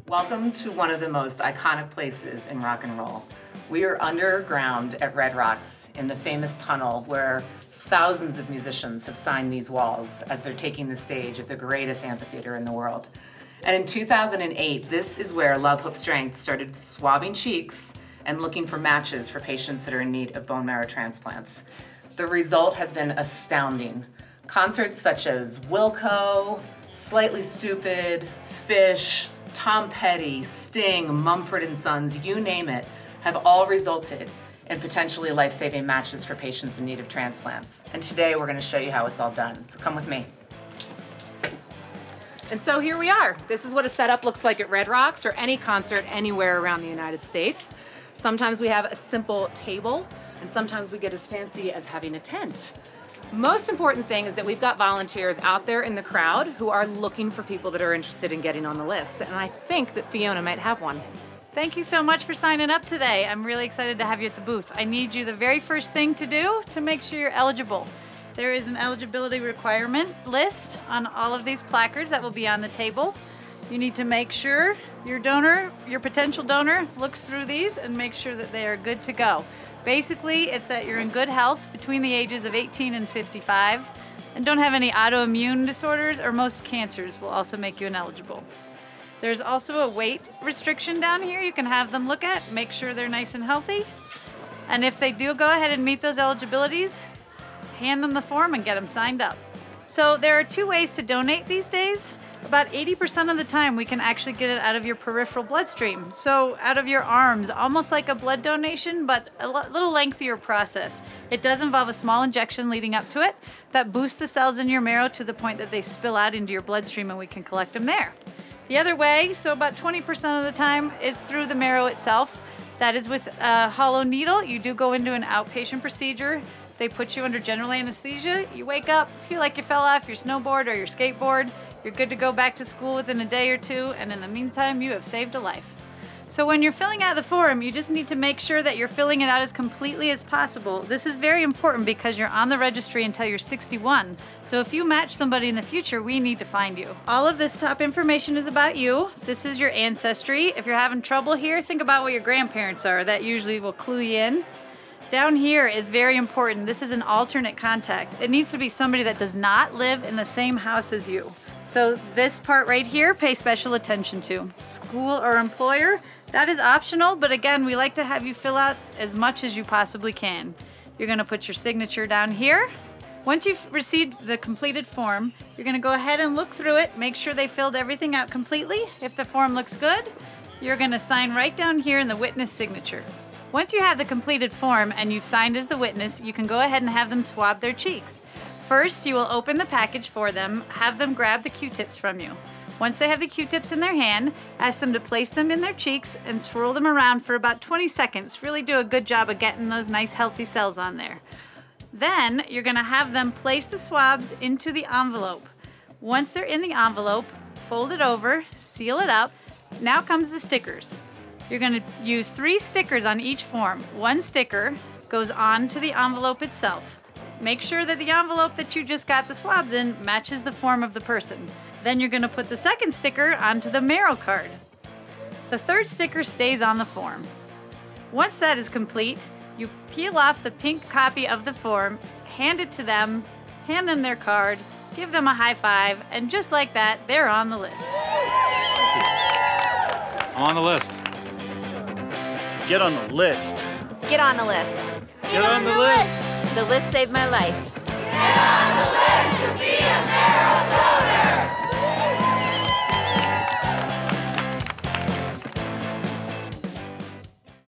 Welcome to one of the most iconic places in rock and roll. We are underground at Red Rocks in the famous tunnel where thousands of musicians have signed these walls as they're taking the stage at the greatest amphitheater in the world. And in 2008, this is where Love Hope Strength started swabbing cheeks and looking for matches for patients that are in need of bone marrow transplants. The result has been astounding. Concerts such as Wilco, Slightly Stupid, Fish, Tom Petty, Sting, Mumford & Sons, you name it, have all resulted in potentially life-saving matches for patients in need of transplants. And today we're going to show you how it's all done, so come with me. And so here we are. This is what a setup looks like at Red Rocks or any concert anywhere around the United States. Sometimes we have a simple table, and sometimes we get as fancy as having a tent. Most important thing is that we've got volunteers out there in the crowd who are looking for people that are interested in getting on the list, and I think that Fiona might have one. Thank you so much for signing up today. I'm really excited to have you at the booth. I need you the very first thing to do to make sure you're eligible. There is an eligibility requirement list on all of these placards that will be on the table. You need to make sure your donor, your potential donor, looks through these and makes sure that they are good to go. Basically, it's that you're in good health between the ages of 18 and 55 and don't have any autoimmune disorders, or most cancers will also make you ineligible. There's also a weight restriction down here you can have them look at, make sure they're nice and healthy. And if they do go ahead and meet those eligibilities, hand them the form and get them signed up. So there are two ways to donate these days. About 80% of the time we can actually get it out of your peripheral bloodstream. So out of your arms, almost like a blood donation, but a little lengthier process. It does involve a small injection leading up to it that boosts the cells in your marrow to the point that they spill out into your bloodstream and we can collect them there. The other way, so about 20% of the time, is through the marrow itself. That is with a hollow needle. You do go into an outpatient procedure. They put you under general anesthesia. You wake up, feel like you fell off your snowboard or your skateboard. You're good to go back to school within a day or two, and in the meantime, you have saved a life. So when you're filling out the form, you just need to make sure that you're filling it out as completely as possible. This is very important because you're on the registry until you're 61. So if you match somebody in the future, we need to find you. All of this top information is about you. This is your ancestry. If you're having trouble here, think about what your grandparents are. That usually will clue you in. Down here is very important. This is an alternate contact. It needs to be somebody that does not live in the same house as you. So this part right here, pay special attention to. School or employer, that is optional, but again, we like to have you fill out as much as you possibly can. You're gonna put your signature down here. Once you've received the completed form, you're gonna go ahead and look through it, make sure they filled everything out completely. If the form looks good, you're gonna sign right down here in the witness signature. Once you have the completed form and you've signed as the witness, you can go ahead and have them swab their cheeks. First, you will open the package for them, have them grab the Q-tips from you. Once they have the Q-tips in their hand, ask them to place them in their cheeks and swirl them around for about 20 seconds. Really do a good job of getting those nice healthy cells on there. Then, you're gonna have them place the swabs into the envelope. Once they're in the envelope, fold it over, seal it up. Now comes the stickers. You're gonna use 3 stickers on each form. 1 sticker goes on to the envelope itself. Make sure that the envelope that you just got the swabs in matches the form of the person. Then you're gonna put the second sticker onto the Marrow card. The third sticker stays on the form. Once that is complete, you peel off the pink copy of the form, hand it to them, hand them their card, give them a high five, and just like that, they're on the list. I'm on the list. Get on the list. Get on the list. Get on the list. The list saved my life. Get on the list to be a